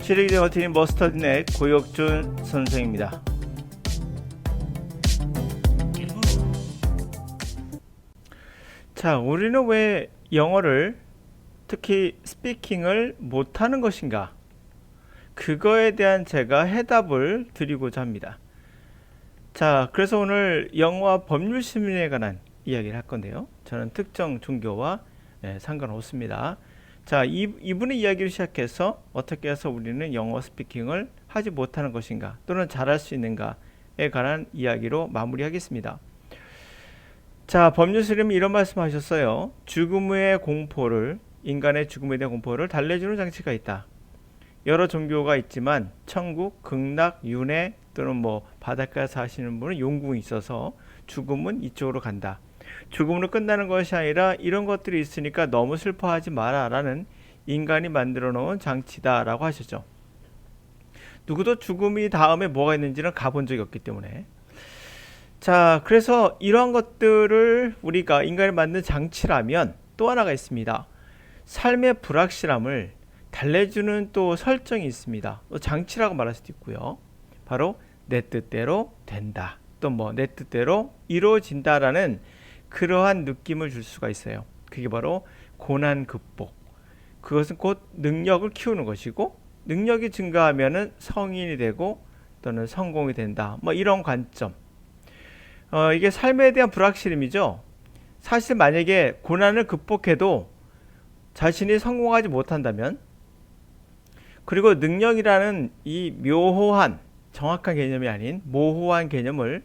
시리즈 버티는 머스터드넷 고혁준 선생입니다. 자, 우리는 왜 영어를 특히 스피킹을 못하는 것인가? 그거에 대한 제가 해답을 드리고자 합니다. 자, 그래서 오늘 영어와 법률 시민에 관한 이야기를 할 건데요. 저는 특정 종교와 상관없습니다. 자, 이분의 이야기를 시작해서 어떻게 해서 우리는 영어 스피킹을 하지 못하는 것인가 또는 잘할 수 있는가에 관한 이야기로 마무리하겠습니다. 자, 법률 스님이 이런 말씀하셨어요. 인간의 죽음에 대한 공포를 달래주는 장치가 있다. 여러 종교가 있지만 천국, 극락, 윤회 또는 바닷가에 사시는 분은 용궁이 있어서 죽음은 이쪽으로 간다. 죽음으로 끝나는 것이 아니라 이런 것들이 있으니까 너무 슬퍼하지 마라 라는 인간이 만들어 놓은 장치다 라고 하셨죠. 누구도 죽음이 다음에 뭐가 있는지는 가본 적이 없기 때문에. 자, 그래서 이러한 것들을 우리가 인간이 만든 장치라면 또 하나가 있습니다. 삶의 불확실함을 달래주는 또 설정이 있습니다. 또 장치라고 말할 수도 있고요. 바로 내 뜻대로 된다. 또 내 뜻대로 이루어진다라는 그러한 느낌을 줄 수가 있어요. 그게 바로 고난 극복. 그것은 곧 능력을 키우는 것이고 능력이 증가하면은 성인이 되고 또는 성공이 된다. 이런 관점. 이게 삶에 대한 불확실함이죠. 사실 만약에 고난을 극복해도 자신이 성공하지 못한다면, 그리고 능력이라는 이 묘호한 정확한 개념이 아닌 모호한 개념을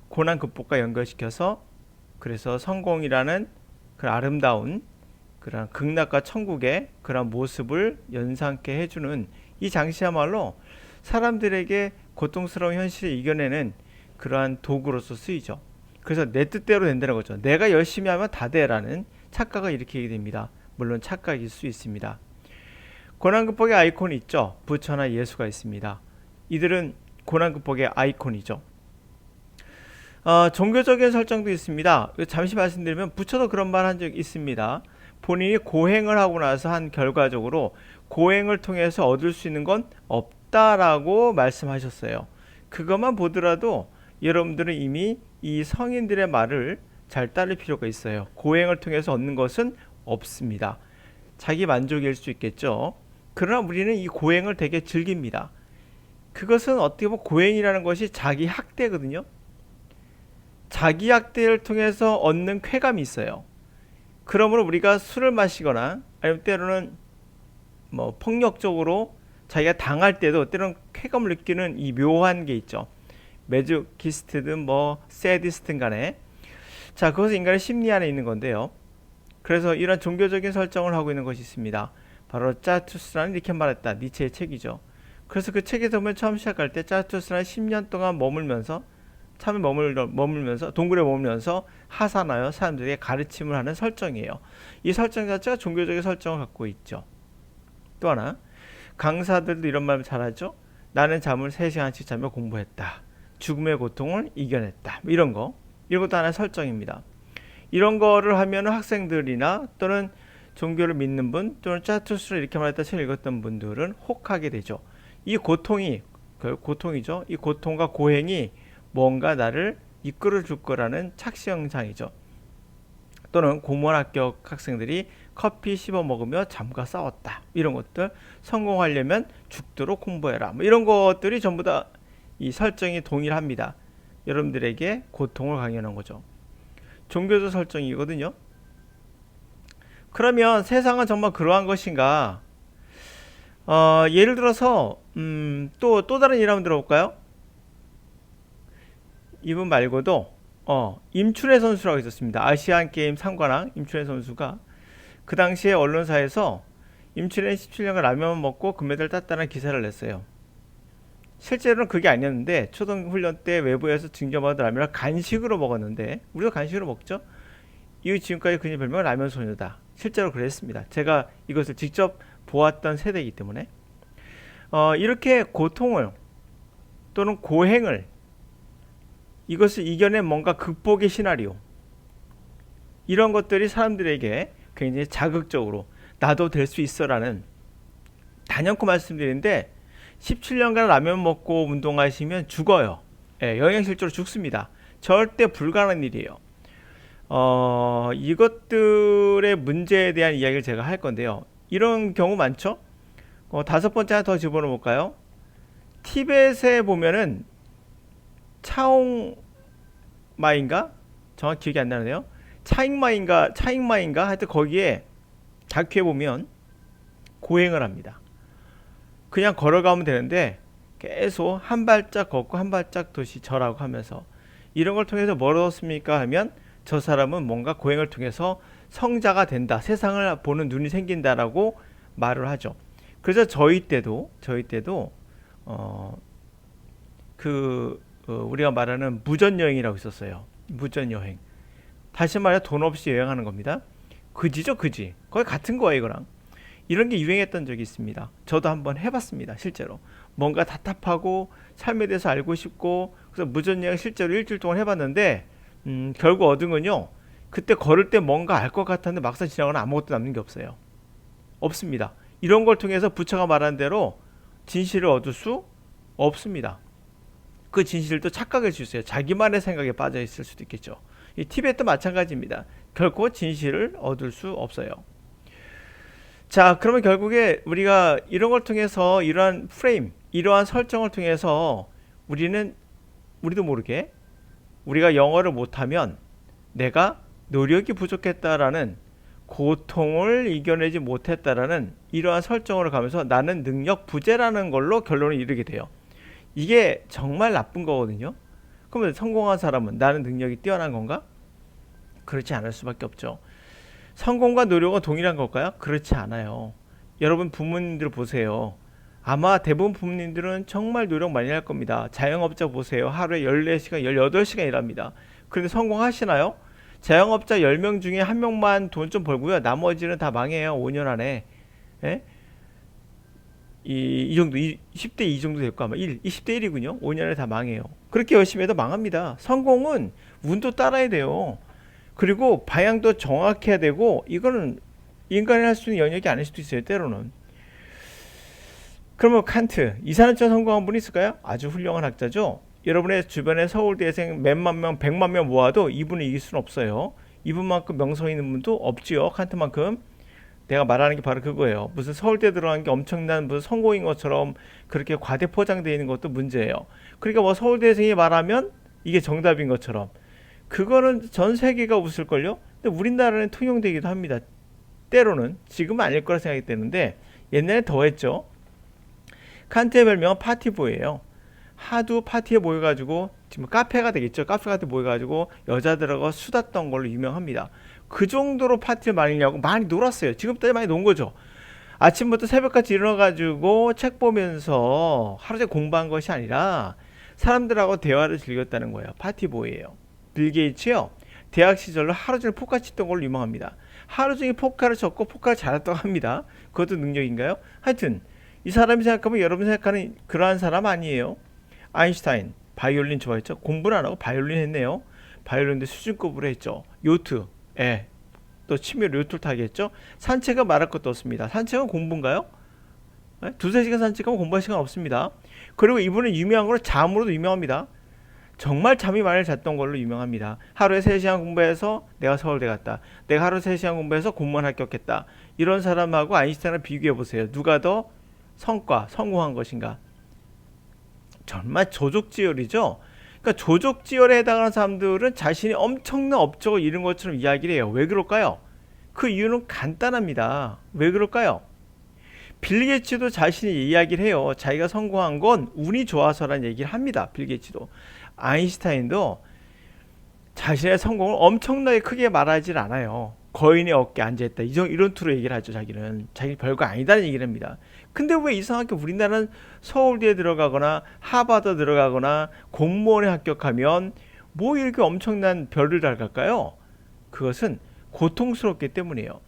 고난 극복과 연결시켜서 그래서 성공이라는 그 아름다운 그런 극락과 천국의 그런 모습을 연상케 해주는 이 장치야말로 사람들에게 고통스러운 현실을 이겨내는 그러한 도구로서 쓰이죠. 그래서 내 뜻대로 된다는 거죠. 내가 열심히 하면 다 돼라는 착각을 일으키게 됩니다. 물론 착각일 수 있습니다. 고난 극복의 아이콘이 있죠. 부처나 예수가 있습니다. 이들은 고난 극복의 아이콘이죠. 종교적인 설정도 있습니다. 잠시 말씀드리면 부처도 그런 말 한 적이 있습니다. 본인이 고행을 하고 나서 한 결과적으로 고행을 통해서 얻을 수 있는 건 없다라고 말씀하셨어요. 그것만 보더라도 여러분들은 이미 이 성인들의 말을 잘 따를 필요가 있어요. 고행을 통해서 얻는 것은 없습니다. 자기 만족일 수 있겠죠. 그러나 우리는 이 고행을 되게 즐깁니다. 그것은 어떻게 보면 고행이라는 것이 자기 학대거든요. 자기 학대를 통해서 얻는 쾌감이 있어요. 그러므로 우리가 술을 마시거나 아니면 때로는 폭력적으로 자기가 당할 때도 때로는 쾌감을 느끼는 이 묘한 게 있죠. 매조키스트든 세디스트든 간에. 자, 그것은 인간의 심리 안에 있는 건데요. 그래서 이런 종교적인 설정을 하고 있는 것이 있습니다. 바로 짜투스라는 이렇게 말했다. 니체의 책이죠. 그래서 그 책에서 보면 처음 시작할 때 짜투스라는 10년 동안 참에 머물면서 동굴에 머물면서 하사나요 사람들에게 가르침을 하는 설정이에요. 이 설정 자체가 종교적인 설정을 갖고 있죠. 또 하나, 강사들도 이런 말 잘하죠. 나는 잠을 3시간씩 자며 공부했다. 죽음의 고통을 이겨냈다. 이런 것도 하나의 설정입니다. 이런 거를 하면 학생들이나 또는 종교를 믿는 분 또는 짜투스를 이렇게 말했다 책을 읽었던 분들은 혹하게 되죠. 이 고통이죠. 이 고통과 고행이 뭔가 나를 이끌어 줄 거라는 착시현상이죠. 또는 공무원 합격 학생들이 커피 씹어 먹으며 잠과 싸웠다. 이런 것들, 성공하려면 죽도록 공부해라. 이런 것들이 전부 다 이 설정이 동일합니다. 여러분들에게 고통을 강요하는 거죠. 종교적 설정이거든요. 그러면 세상은 정말 그러한 것인가? 예를 들어서 또 다른 일 한번 들어볼까요? 이분 말고도 임춘혜 선수라고 있었습니다. 아시안게임 3관왕 임춘혜 선수가 그 당시에 언론사에서 임춘혜는 17년간 라면만 먹고 금메달 땄다는 기사를 냈어요. 실제로는 그게 아니었는데 초등훈련 때 외부에서 증정받은 라면을 간식으로 먹었는데, 우리도 간식으로 먹죠. 이후 지금까지 그녀의 별명은 라면 소녀다. 실제로 그랬습니다. 제가 이것을 직접 보았던 세대이기 때문에 이렇게 고통을 또는 고행을 이것을 이겨낸 뭔가 극복의 시나리오, 이런 것들이 사람들에게 굉장히 자극적으로 나도 될 수 있어라는 단연코 말씀드리는데 17년간 라면 먹고 운동하시면 죽어요. 예, 영양실조로 죽습니다. 절대 불가능한 일이에요. 이것들의 문제에 대한 이야기를 제가 할 건데요. 이런 경우 많죠? 다섯 번째 하나 더 집어넣어 볼까요? 티벳에 보면은 차옹마인가? 정확히 기억이 안 나네요. 차잉마인가? 하여튼 거기에 다큐에 보면 고행을 합니다. 그냥 걸어가면 되는데 계속 한 발짝 걷고 한 발짝 도시 절하고 하면서 이런 걸 통해서 뭘 얻었습니까? 하면 저 사람은 뭔가 고행을 통해서 성자가 된다. 세상을 보는 눈이 생긴다라고 말을 하죠. 그래서 저희 때도 우리가 말하는 무전 여행이라고 있었어요. 무전 여행. 다시 말해 돈 없이 여행하는 겁니다. 그지죠, 그지. 거의 같은 거예요, 이거랑. 이런 게 유행했던 적이 있습니다. 저도 한번 해봤습니다, 실제로. 뭔가 답답하고 삶에 대해서 알고 싶고 그래서 무전 여행 실제로 일주일 동안 해봤는데 결국 얻은 건요. 그때 걸을 때 뭔가 알 것 같았는데 막상 지나가면 아무것도 남는 게 없어요. 없습니다. 이런 걸 통해서 부처가 말한 대로 진실을 얻을 수 없습니다. 그 진실도 착각일 수 있어요. 자기만의 생각에 빠져 있을 수도 있겠죠. 이 티벳도 마찬가지입니다. 결코 진실을 얻을 수 없어요. 자, 그러면 결국에 우리가 이런 걸 통해서 이러한 프레임, 이러한 설정을 통해서 우리도 모르게 우리가 영어를 못하면 내가 노력이 부족했다라는 고통을 이겨내지 못했다라는 이러한 설정으로 가면서 나는 능력 부재라는 걸로 결론을 이르게 돼요. 이게 정말 나쁜 거거든요. 그러면 성공한 사람은 나는 능력이 뛰어난 건가? 그렇지 않을 수밖에 없죠. 성공과 노력은 동일한 걸까요? 그렇지 않아요. 여러분 부모님들 보세요. 아마 대부분 부모님들은 정말 노력 많이 할 겁니다. 자영업자 보세요. 하루에 14시간, 18시간 일합니다. 그런데 성공하시나요? 자영업자 10명 중에 1명만 돈 좀 벌고요. 나머지는 다 망해요. 5년 안에. 예? 이 정도, 10대 2 정도 될 거 아마 20대 1이군요. 5년에 다 망해요. 그렇게 열심히 해도 망합니다. 성공은 운도 따라야 돼요. 그리고 방향도 정확해야 되고 이거는 인간이 할 수 있는 영역이 아닐 수도 있어요. 때로는. 그러면 칸트, 이 사람처럼 성공한 분이 있을까요? 아주 훌륭한 학자죠. 여러분의 주변에 서울대생 몇만 명, 100만 명 모아도 이분을 이길 수는 없어요. 이분만큼 명성 있는 분도 없지요. 칸트만큼. 내가 말하는 게 바로 그거예요. 무슨 서울대 들어간 게 엄청난 무슨 성공인 것처럼 그렇게 과대 포장되어 있는 것도 문제예요. 그러니까 뭐 서울대생이 말하면 이게 정답인 것처럼 그거는 전 세계가 웃을걸요. 근데 우리나라는 통용되기도 합니다. 때로는. 지금은 아닐 거라 생각이 되는데 옛날에 더 했죠. 칸트의 별명은 파티보이예요. 하도 파티에 모여가지고 지금 카페가 되겠죠. 카페 같은 데 모여가지고 여자들하고 수다 떤 걸로 유명합니다. 그 정도로 파티를 많이 놀았어요. 지금까지 많이 논 거죠. 아침부터 새벽까지 일어나가지고 책 보면서 하루 종일 공부한 것이 아니라 사람들하고 대화를 즐겼다는 거예요. 파티보이예요. 빌 게이츠요. 대학 시절로 하루 종일 포카 치던 걸로 유명합니다. 하루 종일 포카를 쳤고 포카를 잘했다고 합니다. 그것도 능력인가요? 하여튼 이 사람이 생각하면 여러분 생각하는 그러한 사람 아니에요. 아인슈타인 바이올린 좋아했죠. 공부는 안 하고 바이올린 했네요. 바이올린도 수준급으로 했죠. 요트, 또 취미로 요트를 타게 했죠. 산책은 말할 것도 없습니다. 산책은 공부인가요? 두세 시간 산책하면 공부할 시간 없습니다. 그리고 이분은 유명한 걸로 잠으로도 유명합니다. 정말 잠이 많이 잤던 걸로 유명합니다. 하루에 3시간 공부해서 내가 서울대 갔다. 내가 하루 3시간 공부해서 공무원 합격했다. 이런 사람하고 아인슈타인을 비교해 보세요. 누가 더 성공한 것인가? 정말 조족지열이죠. 그러니까 조족지열에 해당하는 사람들은 자신이 엄청난 업적을 이룬 것처럼 이야기를 해요. 왜 그럴까요? 그 이유는 간단합니다. 왜 그럴까요? 빌 게이츠도 자신이 이야기를 해요. 자기가 성공한 건 운이 좋아서라는 얘기를 합니다. 빌 게이츠도. 아인슈타인도 자신의 성공을 엄청나게 크게 말하지 않아요. 거인의 어깨에 앉아있다. 이런 투로 얘기를 하죠. 자기 별거 아니다는 얘기를 합니다. 근데 왜 이상하게 우리나라는 서울대에 들어가거나 하버드 들어가거나 공무원에 합격하면 뭐 이렇게 엄청난 별을 달갈까요? 그것은 고통스럽기 때문이에요.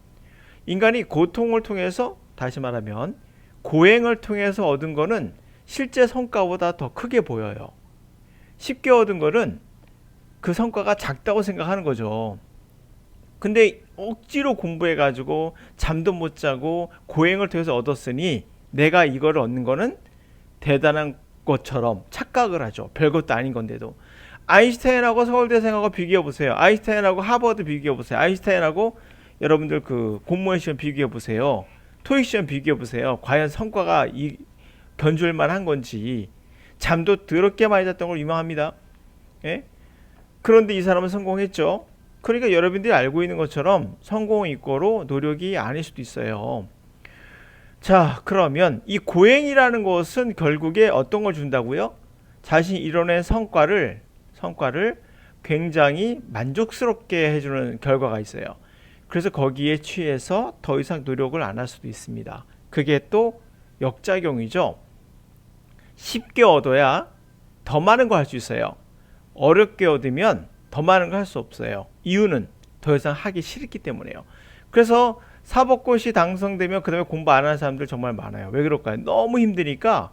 인간이 고통을 통해서, 다시 말하면 고행을 통해서 얻은 거는 실제 성과보다 더 크게 보여요. 쉽게 얻은 거는 그 성과가 작다고 생각하는 거죠. 근데 억지로 공부해가지고 잠도 못 자고 고행을 통해서 얻었으니 내가 이거를 얻는 거는 대단한 것처럼 착각을 하죠. 별것도 아닌 건데도. 아인슈타인하고 서울대생하고 비교해 보세요. 아인슈타인하고 하버드 비교해 보세요. 아인슈타인하고 여러분들 그 공무원 시험 비교해 보세요. 토익 시험 비교해 보세요. 과연 성과가 이 견줄 만한 건지. 잠도 더럽게 많이 잤던 걸 유명합니다. 예? 그런데 이 사람은 성공했죠. 그러니까 여러분들이 알고 있는 것처럼 성공 이꼬로 노력이 아닐 수도 있어요. 자, 그러면 이 고행이라는 것은 결국에 어떤 걸 준다고요? 자신이 이뤄낸 성과를 굉장히 만족스럽게 해주는 결과가 있어요. 그래서 거기에 취해서 더 이상 노력을 안 할 수도 있습니다. 그게 또 역작용이죠. 쉽게 얻어야 더 많은 거 할 수 있어요. 어렵게 얻으면 더 많은 거 할 수 없어요. 이유는 더 이상 하기 싫기 때문에요. 그래서 사법고시 당선되면 그 다음에 공부 안 하는 사람들 정말 많아요. 왜 그럴까요? 너무 힘드니까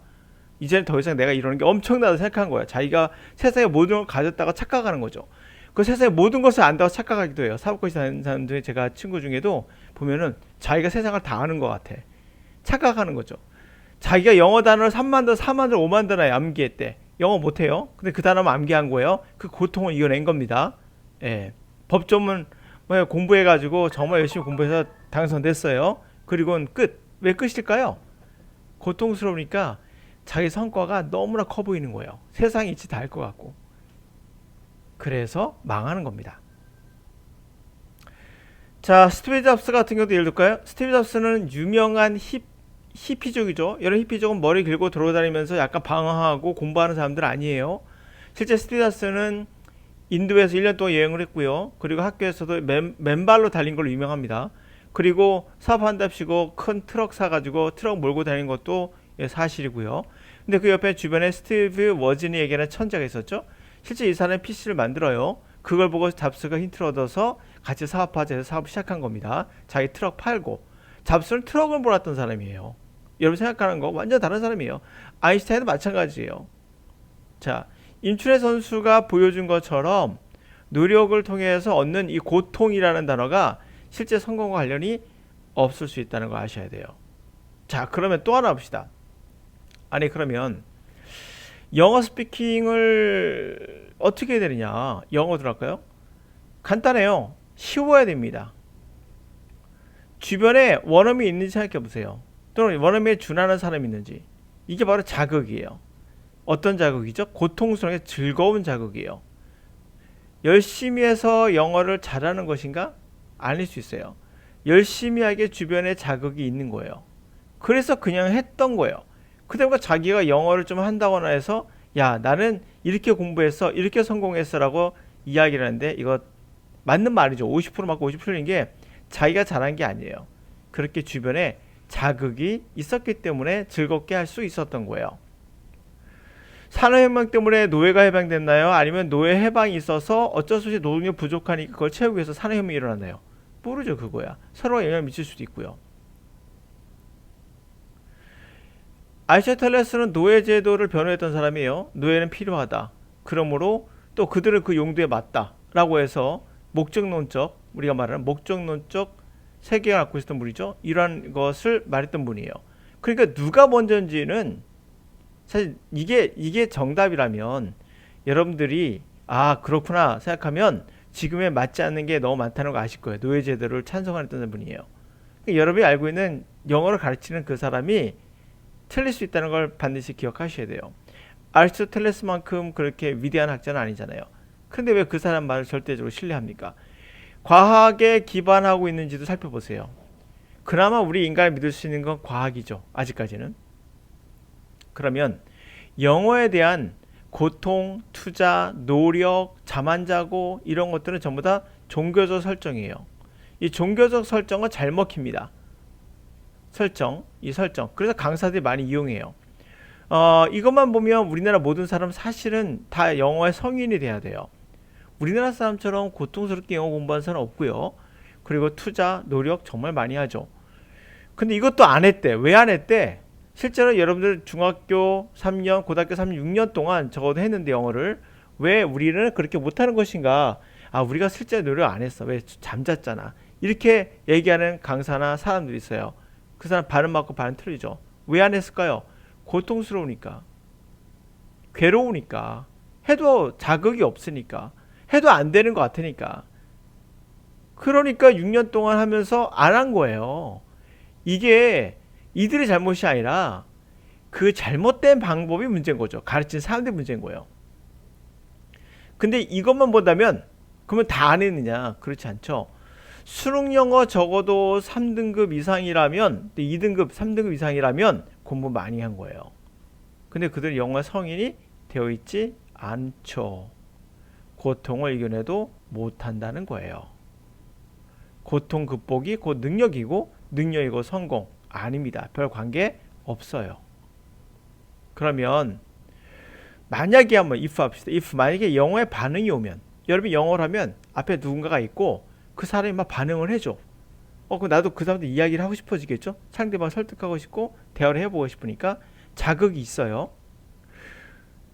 이제는 더 이상 내가 이러는 게 엄청나다 생각한 거야. 자기가 세상의 모든 걸 가졌다가 착각하는 거죠. 그 세상의 모든 것을 안다고 착각하기도 해요. 사법고시 다니는 사람들 제가 친구 중에도 보면은 자기가 세상을 다 아는 것 같아. 착각하는 거죠. 자기가 영어 단어를 3만 단, 4만 단, 5만 단어에 암기했대. 영어 못해요. 근데 그 단어만 암기한 거예요. 그 고통을 이겨낸 겁니다. 예. 법조문 공부해가지고 정말 열심히 공부해서 당선됐어요. 그리고는 끝. 왜 끝일까요? 고통스러우니까 자기 성과가 너무나 커 보이는 거예요. 세상이 이치 다 할 것 같고. 그래서 망하는 겁니다. 자, 스티브 잡스 같은 경우도 예를 들까요? 스티브 잡스는 유명한 히피족이죠. 이런 히피족은 머리 길고 돌아다니면서 약간 방황하고 공부하는 사람들 아니에요. 실제 스티브 잡스는 인도에서 1년 동안 여행을 했고요. 그리고 학교에서도 맨발로 달린 걸로 유명합니다. 그리고 사업한답시고 큰 트럭 사가지고 트럭 몰고 다니는 것도 사실이고요. 근데 그 옆에 주변에 스티브 워즈니에게는 천재가 있었죠. 실제 이 사람이 PC를 만들어요. 그걸 보고 잡스가 힌트를 얻어서 같이 사업하자 해서 사업을 시작한 겁니다. 자기 트럭 팔고. 잡스는 트럭을 몰았던 사람이에요. 여러분 생각하는 거 완전 다른 사람이에요. 아인슈타인도 마찬가지예요. 자, 임춘혜 선수가 보여준 것처럼 노력을 통해서 얻는 이 고통이라는 단어가 실제 성공과 관련이 없을 수 있다는 걸 아셔야 돼요. 자, 그러면 또 하나 봅시다. 아니, 그러면 영어 스피킹을 어떻게 해야 되느냐? 영어로 할까요? 간단해요. 쉬워야 됩니다. 주변에 원어민이 있는지 생각해 보세요. 또는 원어민에 준하는 사람이 있는지. 이게 바로 자극이에요. 어떤 자극이죠? 고통스럽게 즐거운 자극이에요. 열심히 해서 영어를 잘하는 것인가? 아닐 수 있어요. 열심히 하게 주변에 자극이 있는 거예요. 그래서 그냥 했던 거예요. 그다음에 자기가 영어를 좀 한다거나 해서 야, 나는 이렇게 공부했어, 이렇게 성공했어 라고 이야기를 하는데 이거 맞는 말이죠. 50% 맞고 50% 틀린 게 자기가 잘한 게 아니에요. 그렇게 주변에 자극이 있었기 때문에 즐겁게 할 수 있었던 거예요. 산업혁명 때문에 노예가 해방됐나요? 아니면 노예 해방이 있어서 어쩔 수 없이 노동력 부족하니까 그걸 채우기 위해서 산업혁명이 일어났나요? 모르죠. 그거야. 서로가 영향을 미칠 수도 있고요. 아리스토텔레스는 노예 제도를 변호했던 사람이에요. 노예는 필요하다. 그러므로 또 그들은 그 용도에 맞다 라고 해서 목적론적, 우리가 말하는 목적론적 세계가 갖고 있었던 분이죠. 이러한 것을 말했던 분이에요. 그러니까 누가 먼저인지는 사실 이게 정답이라면 여러분들이 아 그렇구나 생각하면 지금에 맞지 않는 게 너무 많다는 거 아실 거예요. 노예 제도를 찬성했던 분이에요. 그러니까 여러분이 알고 있는 영어를 가르치는 그 사람이 틀릴 수 있다는 걸 반드시 기억하셔야 돼요. 아리스토텔레스만큼 그렇게 위대한 학자는 아니잖아요. 그런데 왜 그 사람 말을 절대적으로 신뢰합니까? 과학에 기반하고 있는지도 살펴보세요. 그나마 우리 인간을 믿을 수 있는 건 과학이죠. 아직까지는. 그러면 영어에 대한 고통, 투자, 노력, 잠 안 자고 이런 것들은 전부 다 종교적 설정이에요. 이 종교적 설정은 잘 먹힙니다. 이 설정. 그래서 강사들이 많이 이용해요. 이것만 보면 우리나라 모든 사람 사실은 다 영어의 성인이 돼야 돼요. 우리나라 사람처럼 고통스럽게 영어 공부하는 사람 없고요. 그리고 투자, 노력 정말 많이 하죠. 근데 이것도 안 했대. 왜 안 했대? 실제로 여러분들 중학교 3년, 고등학교 3년, 6년 동안 적어도 했는데 영어를 왜 우리는 그렇게 못하는 것인가? 아, 우리가 실제 노력 안 했어. 왜 잠잤잖아. 이렇게 얘기하는 강사나 사람들이 있어요. 그 사람 발음 맞고 발음 틀리죠. 왜 안 했을까요? 고통스러우니까, 괴로우니까, 해도 자극이 없으니까, 해도 안 되는 것 같으니까. 그러니까 6년 동안 하면서 안 한 거예요. 이게 이들의 잘못이 아니라 그 잘못된 방법이 문제인 거죠. 가르친 사람들이 문제인 거예요. 근데 이것만 본다면 그러면 다 안 했느냐? 그렇지 않죠. 수능 영어 적어도 3등급 이상이라면, 2등급, 3등급 이상이라면 공부 많이 한 거예요. 근데 그들은 영어 성인이 되어 있지 않죠. 고통을 이겨내도 못한다는 거예요. 고통 극복이 곧 능력이고 능력이고 성공 아닙니다. 별 관계 없어요. 그러면 만약에 한번 if 합시다. if 만약에 영어에 반응이 오면, 여러분이 영어를 하면 앞에 누군가가 있고 그 사람이 막 반응을 해줘. 그럼 나도 그 사람한테 이야기를 하고 싶어지겠죠? 상대방 설득하고 싶고 대화를 해보고 싶으니까 자극이 있어요.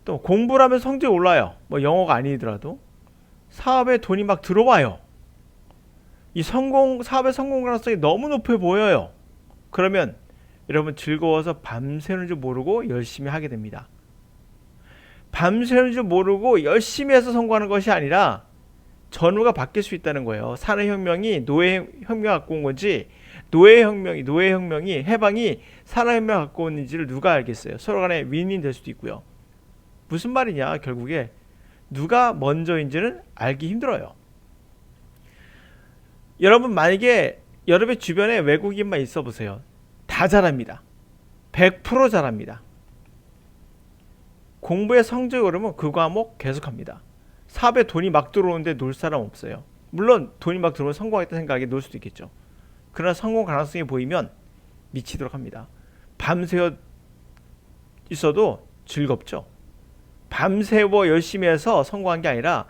또 공부를 하면 성적이 올라요. 뭐 영어가 아니더라도 사업에 돈이 막 들어와요. 이 사업의 성공 가능성이 너무 높아 보여요. 그러면 여러분 즐거워서 밤새는 줄 모르고 열심히 하게 됩니다. 밤새는 줄 모르고 열심히 해서 성공하는 것이 아니라 전후가 바뀔 수 있다는 거예요. 산업혁명이 노예혁명 갖고 온 건지, 노예혁명이 해방이 산업혁명 갖고 온지를 누가 알겠어요. 서로 간에 윈윈 될 수도 있고요. 무슨 말이냐, 결국에 누가 먼저인지는 알기 힘들어요. 여러분 만약에 여러분의 주변에 외국인만 있어 보세요. 다 잘합니다. 100% 잘합니다. 공부에 성적이 오르면 그 과목 계속합니다. 사업에 돈이 막 들어오는데 놀 사람 없어요. 물론 돈이 막 들어오면 성공하겠다 생각에 놀 수도 있겠죠. 그러나 성공 가능성이 보이면 미치도록 합니다. 밤새워 있어도 즐겁죠. 밤새워 열심히 해서 성공한 게 아니라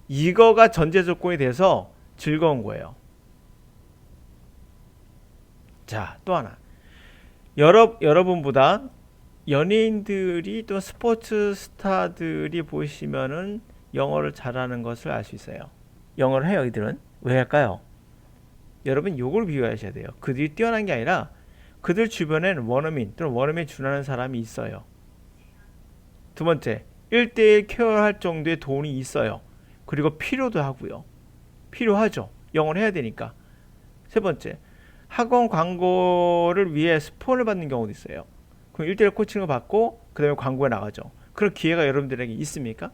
이거가 전제 조건이 돼서 즐거운 거예요. 자, 또 하나. 여러분보다 연예인들이 또 스포츠 스타들이 보시면은 영어를 잘하는 것을 알 수 있어요. 영어를 해요, 이들은. 왜 할까요? 여러분 요걸 비교하셔야 돼요. 그들이 뛰어난 게 아니라 그들 주변에는 원어민 또는 원어민에 준하는 사람이 있어요. 두 번째, 1대1 케어할 정도의 돈이 있어요. 그리고 필요도 하고요. 필요하죠. 영어를 해야 되니까. 세 번째, 학원 광고를 위해 스폰을 받는 경우도 있어요. 그럼 1대1 코칭을 받고 그 다음에 광고에 나가죠. 그런 기회가 여러분들에게 있습니까?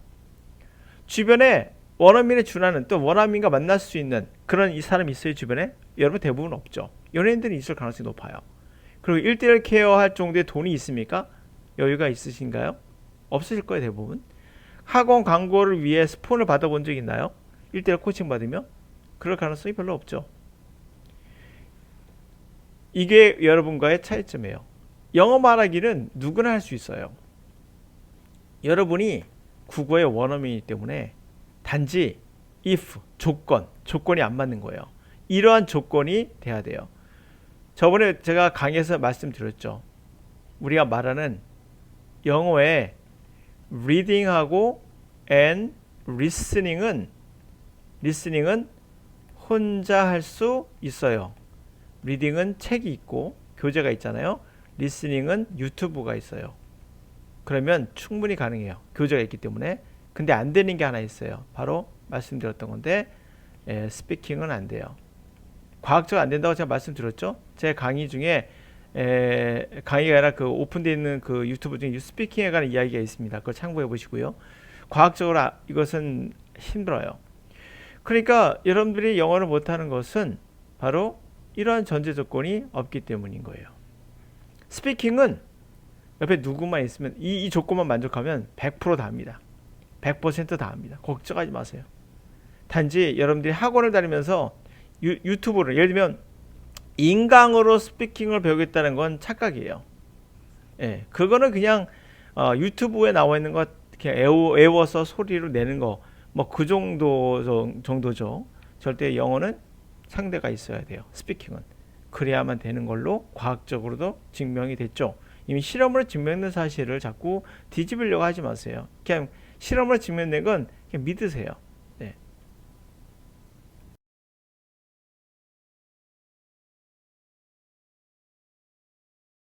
주변에 원어민에 준하는, 또 원어민과 만날 수 있는 그런 이 사람이 있어요, 주변에? 여러분 대부분 없죠. 연예인들이 있을 가능성이 높아요. 그리고 1대1 케어할 정도의 돈이 있습니까? 여유가 있으신가요? 없으실 거예요, 대부분. 학원 광고를 위해 스폰을 받아본 적 있나요? 1대1 코칭 받으면? 그럴 가능성이 별로 없죠. 이게 여러분과의 차이점이에요. 영어 말하기는 누구나 할 수 있어요. 여러분이 국어의 원어민이기 때문에 단지 if, 조건이 안 맞는 거예요. 이러한 조건이 돼야 돼요. 저번에 제가 강의에서 말씀드렸죠. 우리가 말하는 영어의 reading하고 and listening은 혼자 할 수 있어요. 리딩은 책이 있고 교재가 있잖아요. 리스닝은 유튜브가 있어요. 그러면 충분히 가능해요. 교재가 있기 때문에. 근데 안 되는 게 하나 있어요. 바로 말씀드렸던 건데 스피킹은 안 돼요. 과학적으로 안 된다고 제가 말씀드렸죠. 제 강의 중에 강의가 아니라 그 오픈되어 있는 그 유튜브 중에 스피킹에 관한 이야기가 있습니다. 그걸 참고해 보시고요. 과학적으로 이것은 힘들어요. 그러니까 여러분들이 영어를 못하는 것은 바로 이러한 전제 조건이 없기 때문인 거예요. 스피킹은 옆에 누구만 있으면 이 조건만 만족하면 100% 다 합니다. 100% 다 합니다. 걱정하지 마세요. 단지 여러분들이 학원을 다니면서 유튜브를 예를 들면 인강으로 스피킹을 배우겠다는 건 착각이에요. 예, 그거는 그냥 유튜브에 나와 있는 거 그냥 애워서 소리로 내는 거 뭐 그 정도죠. 절대 영어는 상대가 있어야 돼요. 스피킹은. 그래야만 되는 걸로 과학적으로도 증명이 됐죠. 이미 실험으로 증명된 사실을 자꾸 뒤집으려고 하지 마세요. 그냥 실험으로 증명된 건 그냥 믿으세요.